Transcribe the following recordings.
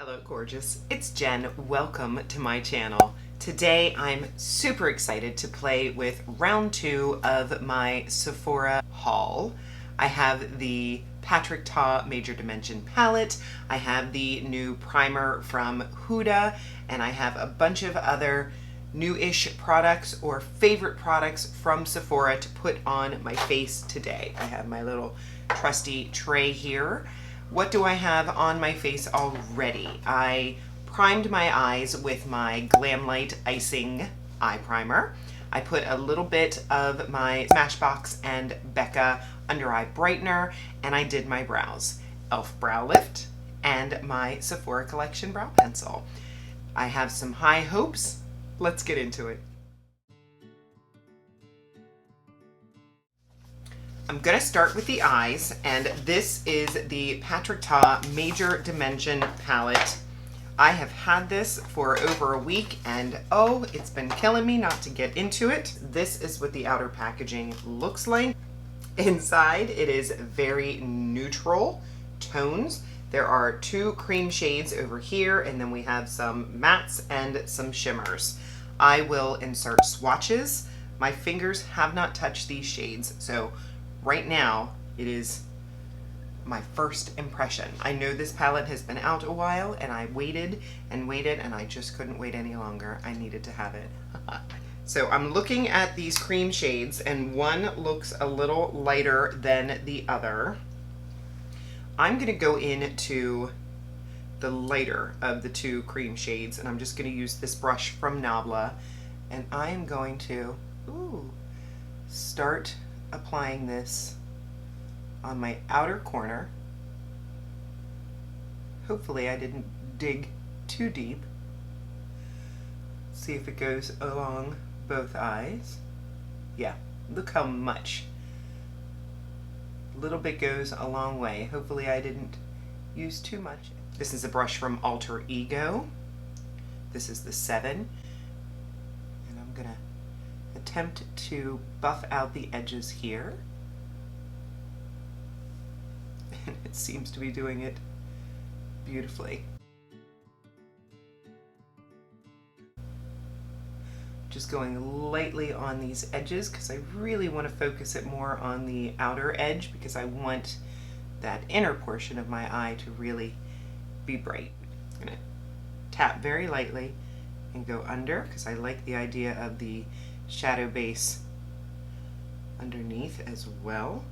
Hello gorgeous, it's Jen. Welcome to my channel. Today I'm super excited to play with round 2 of my Sephora haul. I have the Patrick Ta Major Dimension palette, I have the new primer from Huda, and I have a bunch of other new-ish products or favorite products from Sephora to put on my face today. I have my little trusty tray here. What do I have on my face already? I primed my eyes with my Glamlite Eye-Cing eye primer. I put a little bit of my Smashbox and Becca under eye brightener, and I did my brows. e.l.f. brow lift and my Sephora collection brow pencil. I have some high hopes. Let's get into it. I'm going to start with the eyes, and this is the Patrick Ta Major Dimension palette. I have had this for over a week, and oh, it's been killing me not to get into it. This is what the outer packaging looks like. Inside, it is very neutral tones. There are 2 cream shades over here, and then we have some mattes and some shimmers. I will insert swatches. My fingers have not touched these shades, so right now, it is my first impression. I know this palette has been out a while, and I waited and waited, and I just couldn't wait any longer. I needed to have it. So I'm looking at these cream shades, and one looks a little lighter than the other. I'm gonna go into the lighter of the 2 cream shades, and I'm just gonna use this brush from Nabla, and I am going to start applying this on my outer corner. Hopefully I didn't dig too deep. See if it goes along both eyes. Yeah, look how much. A little bit goes a long way. Hopefully I didn't use too much. This is a brush from Alter Ego. This is the 7. And I'm gonna attempt to buff out the edges here. And it seems to be doing it beautifully. Just going lightly on these edges because I really want to focus it more on the outer edge because I want that inner portion of my eye to really be bright. I'm going to tap very lightly and go under because I like the idea of the shadow base underneath as well.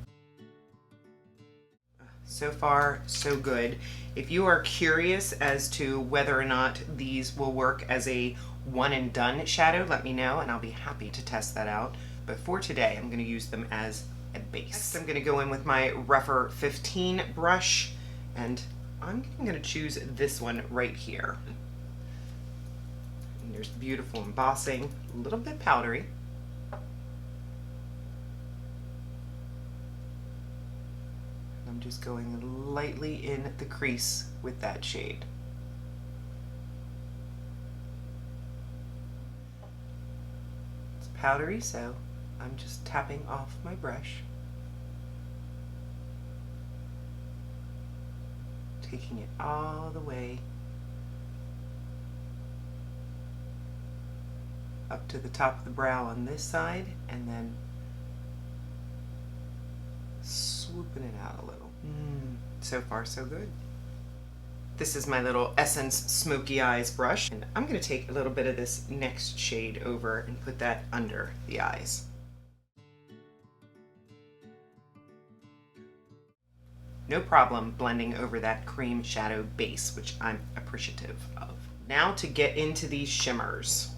So far, so good. If you are curious as to whether or not these will work as a one and done shadow, let me know and I'll be happy to test that out. But for today, I'm going to use them as a base. Next, I'm going to go in with my Rougher 15 brush, and I'm going to choose this one right here. And there's beautiful embossing, a little bit powdery. I'm just going lightly in the crease with that shade. It's powdery, so I'm just tapping off my brush, taking it all the way up to the top of the brow on this side, and then swooping it out a little. So far, so good. This is my little Essence Smoky Eyes brush, and I'm going to take a little bit of this next shade over and put that under the eyes. No problem blending over that cream shadow base, which I'm appreciative of. Now to get into these shimmers.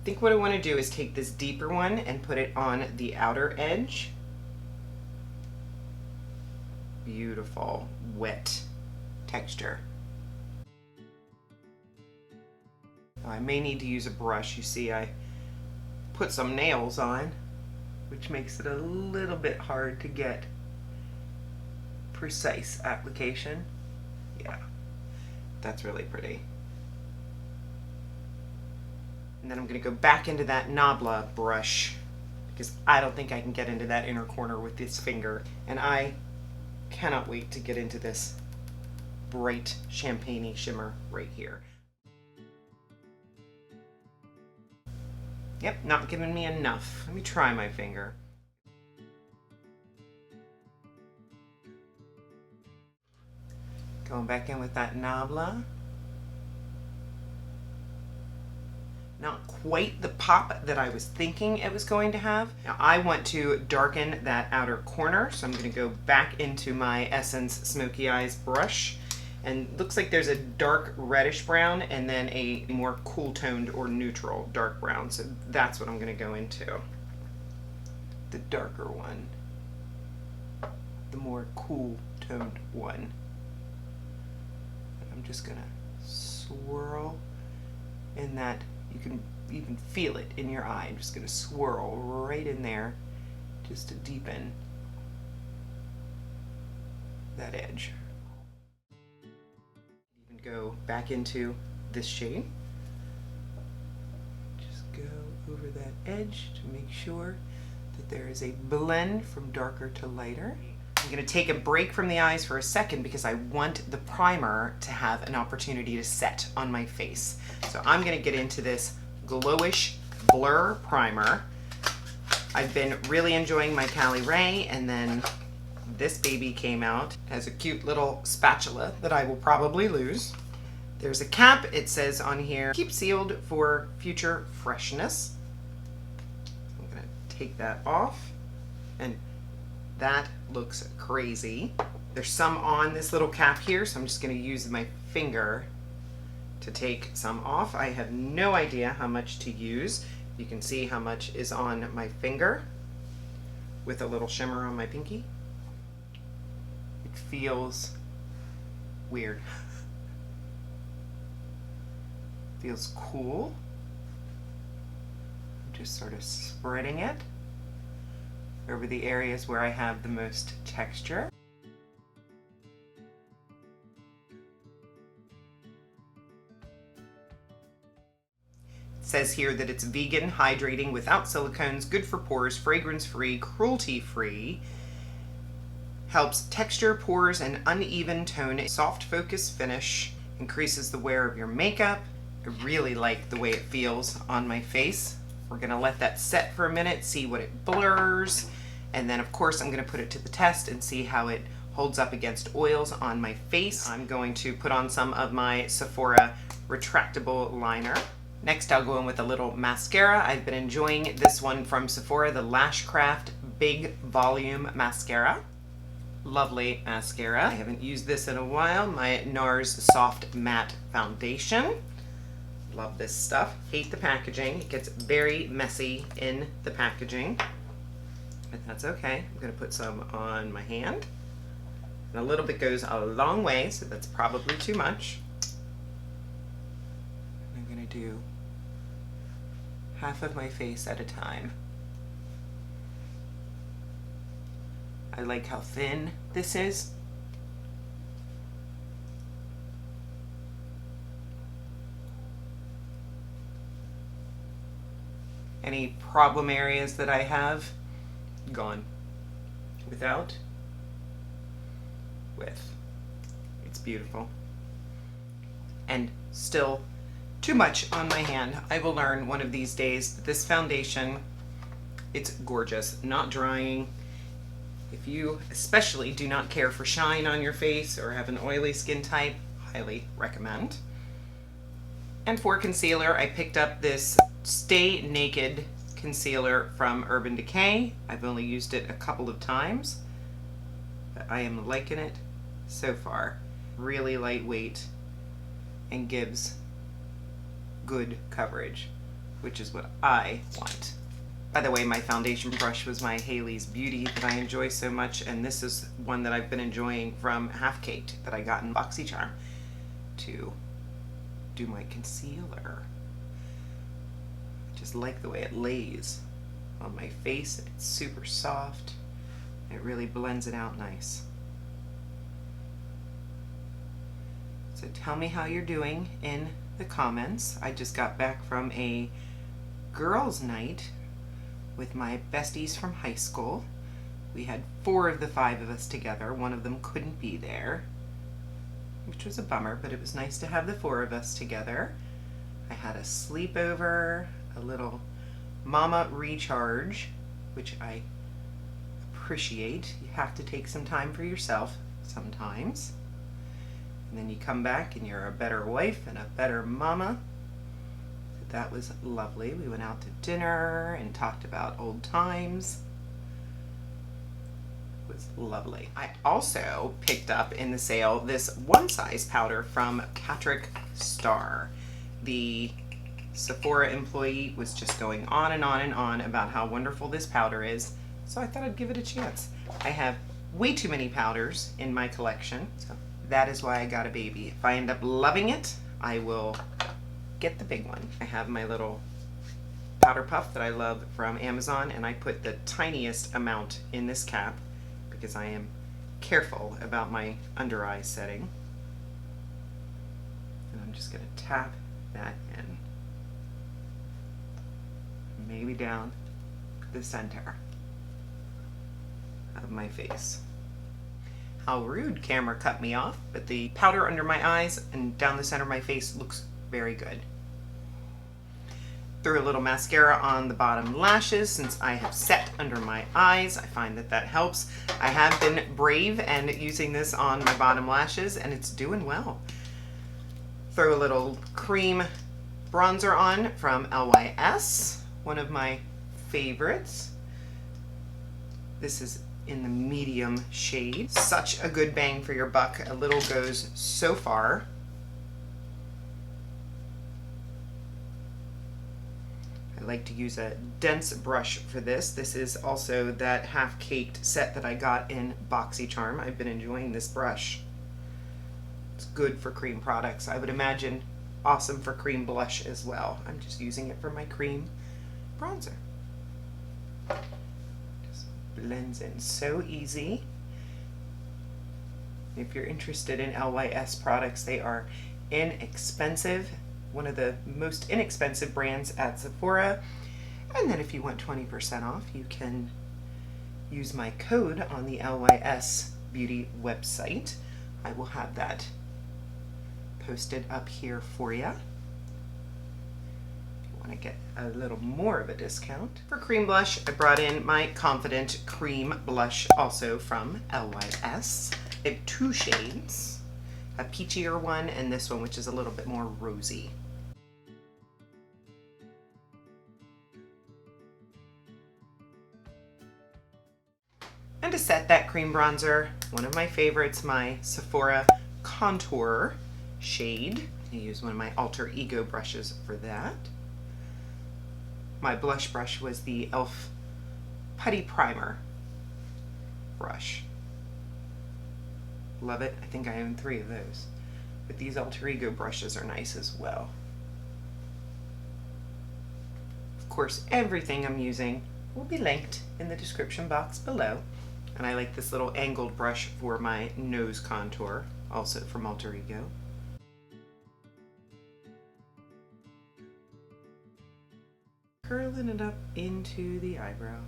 I think what I want to do is take this deeper one and put it on the outer edge. Beautiful, wet texture. Now I may need to use a brush. You see, I put some nails on, which makes it a little bit hard to get precise application. Yeah, that's really pretty. And then I'm going to go back into that Nabla brush because I don't think I can get into that inner corner with this finger. And I cannot wait to get into this bright champagne-y shimmer right here. Yep, not giving me enough. Let me try my finger. Going back in with that Nabla. Not quite the pop that I was thinking it was going to have. Now I want to darken that outer corner, so I'm going to go back into my Essence Smoky Eyes brush. And looks like there's a dark reddish brown and then a more cool toned or neutral dark brown. So that's what I'm going to go into. The darker one. The more cool toned one. And I'm just going to swirl in that. You can even feel it in your eye. I'm just going to swirl right in there just to deepen that edge. Even go back into this shade. Just go over that edge to make sure that there is a blend from darker to lighter. I'm going to take a break from the eyes for a second because I want the primer to have an opportunity to set on my face. So I'm going to get into this Glowish Blur Primer. I've been really enjoying my Cali Ray, and then this baby came out as a cute little spatula that I will probably lose. There's a cap. It says on here, keep sealed for future freshness. I'm going to take that off, and that looks crazy. There's some on this little cap here, so I'm just going to use my finger to take some off. I have no idea how much to use. You can see how much is on my finger with a little shimmer on my pinky. It feels weird. Feels cool. I'm just sort of spreading it over the areas where I have the most texture. It says here that it's vegan, hydrating, without silicones, good for pores, fragrance-free, cruelty-free, helps texture, pores, and uneven tone, soft focus finish, increases the wear of your makeup. I really like the way it feels on my face. We're gonna let that set for a minute, see what it blurs, and then of course I'm gonna put it to the test and see how it holds up against oils on my face. I'm going to put on some of my Sephora retractable liner. Next I'll go in with a little mascara. I've been enjoying this one from Sephora, the LashCraft Big Volume Mascara. Lovely mascara. I haven't used this in a while. My Nars Soft Matte Foundation. Love this stuff. Hate the packaging. It gets very messy in the packaging, but that's okay. I'm gonna put some on my hand. And a little bit goes a long way, so that's probably too much. I'm gonna do half of my face at a time. I like how thin this is. Any problem areas that I have, gone. Without, with. It's beautiful. And still too much on my hand. I will learn one of these days that this foundation, it's gorgeous, not drying. If you especially do not care for shine on your face or have an oily skin type, highly recommend. And for concealer, I picked up this Stay Naked concealer from Urban Decay. I've only used it a couple of times, but I am liking it so far. Really lightweight and gives good coverage, which is what I want. By the way, my foundation brush was my Haley's Beauty that I enjoy so much, and this is one that I've been enjoying from Half Caked that I got in Boxycharm to do my concealer. I just like the way it lays on my face. It's super soft. It really blends it out nice. So tell me how you're doing in the comments. I just got back from a girls' night with my besties from high school. We had 4 of the 5 of us together. One of them couldn't be there. which was a bummer, but it was nice to have the four of us together. I had a sleepover, a little mama recharge, which I appreciate. You have to take some time for yourself sometimes. And then you come back and you're a better wife and a better mama. So that was lovely. We went out to dinner and talked about old times. It was lovely. I also picked up in the sale this one size powder from Starrr. The Sephora employee was just going on and on and on about how wonderful this powder is, so I thought I'd give it a chance. I have way too many powders in my collection, so that is why I got a baby. If I end up loving it, I will get the big one. I have my little powder puff that I love from Amazon, and I put the tiniest amount in this cap because I am careful about my under eye setting. And I'm just going to tap that in, maybe down the center of my face. How rude, camera cut me off, but the powder under my eyes and down the center of my face looks very good. Threw a little mascara on the bottom lashes since I have set under my eyes. I find that that helps. I have been brave and using this on my bottom lashes, and it's doing well. Throw a little cream bronzer on from LYS, one of my favorites. This is in the medium shade. Such a good bang for your buck. A little goes so far. I like to use a dense brush for this. This is also that half-caked set that I got in Boxycharm. I've been enjoying this brush. It's good for cream products. I would imagine awesome for cream blush as well. I'm just using it for my cream bronzer. Just blends in so easy. If you're interested in LYS products, they are inexpensive. One of the most inexpensive brands at Sephora. And then if you want 20% off, you can use my code on the LYS Beauty website. I will have that posted up here for you. If you want to get a little more of a discount. For cream blush, I brought in my Confident Cream Blush, also from LYS. I have two shades, a peachier one and this one, which is a little bit more rosy. And to set that cream bronzer, one of my favorites, my Sephora Contour shade. I use one of my Alter Ego brushes for that. My blush brush was the e.l.f. Putty Primer brush. Love it. I think I own 3 of those. But these Alter Ego brushes are nice as well. Of course, everything I'm using will be linked in the description box below. And I like this little angled brush for my nose contour, also from Alter Ego. Curling it up into the eyebrow.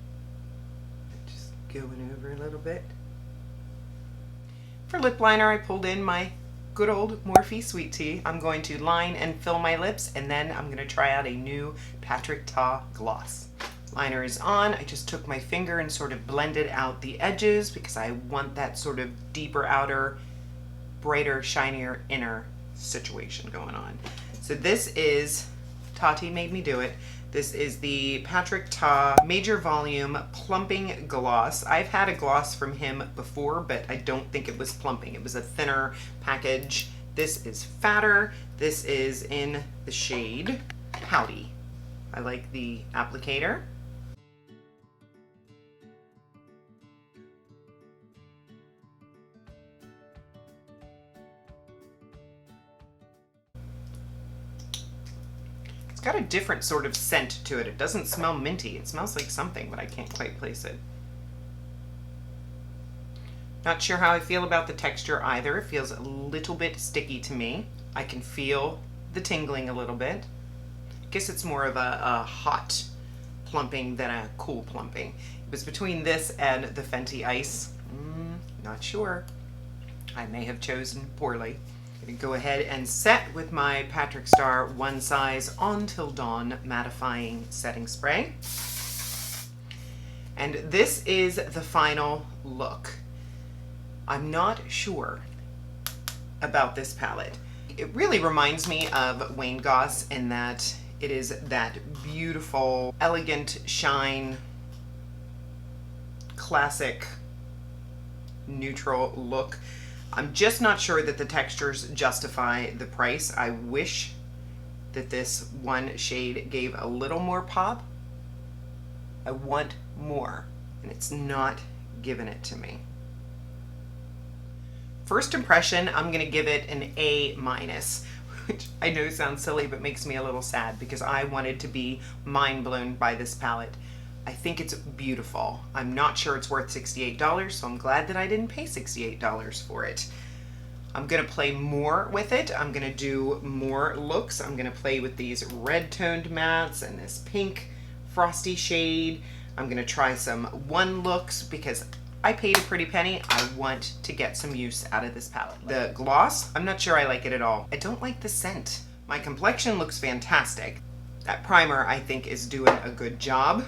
Just going over a little bit. For lip liner, I pulled in my good old Morphe Sweet Tea. I'm going to line and fill my lips, and then I'm going to try out a new Patrick Ta gloss. Liner is on. I just took my finger and sort of blended out the edges because I want that sort of deeper outer, brighter, shinier inner situation going on. So this is, Tati made me do it. This is the Patrick Ta Major Volume Plumping Gloss. I've had a gloss from him before, but I don't think it was plumping. It was a thinner package. This is fatter. This is in the shade Pouty. I like the applicator. It's got a different sort of scent to it. It doesn't smell minty. It smells like something, but I can't quite place it. Not sure how I feel about the texture either. It feels a little bit sticky to me. I can feel the tingling a little bit. I guess it's more of a hot plumping than a cool plumping. It was between this and the Fenty Ice. Not sure. I may have chosen poorly. Go ahead and set with my Patrick Starrr One Size On Till Dawn mattifying setting spray. And this is the final look. I'm not sure about this palette. It really reminds me of Wayne Goss in that it is that beautiful, elegant shine, classic, neutral look. I'm just not sure that the textures justify the price. I wish that this one shade gave a little more pop. I want more, and it's not giving it to me. First impression, I'm gonna give it an A-, which I know sounds silly, but makes me a little sad because I wanted to be mind blown by this palette. I think it's beautiful. I'm not sure it's worth $68, so I'm glad that I didn't pay $68 for it. I'm gonna play more with it. I'm gonna do more looks. I'm gonna play with these red toned mattes and this pink frosty shade. I'm gonna try some one looks because I paid a pretty penny. I want to get some use out of this palette. The gloss, I'm not sure I like it at all. I don't like the scent. My complexion looks fantastic. That primer, I think, is doing a good job.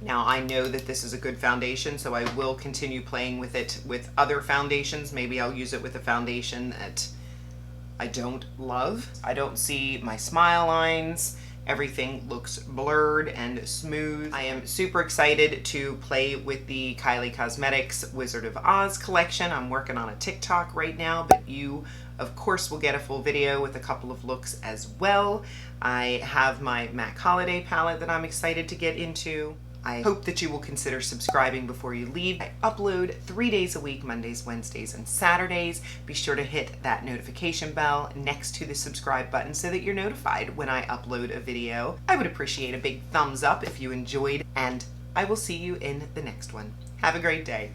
Now, I know that this is a good foundation, so I will continue playing with it with other foundations. Maybe I'll use it with a foundation that I don't love. I don't see my smile lines. Everything looks blurred and smooth. I am super excited to play with the Kylie Cosmetics Wizard of Oz collection. I'm working on a TikTok right now, but you, of course, will get a full video with a couple of looks as well. I have my MAC Holiday palette that I'm excited to get into. I hope that you will consider subscribing before you leave. I upload 3 days a week, Mondays, Wednesdays, and Saturdays. Be sure to hit that notification bell next to the subscribe button so that you're notified when I upload a video. I would appreciate a big thumbs up if you enjoyed, and I will see you in the next one. Have a great day.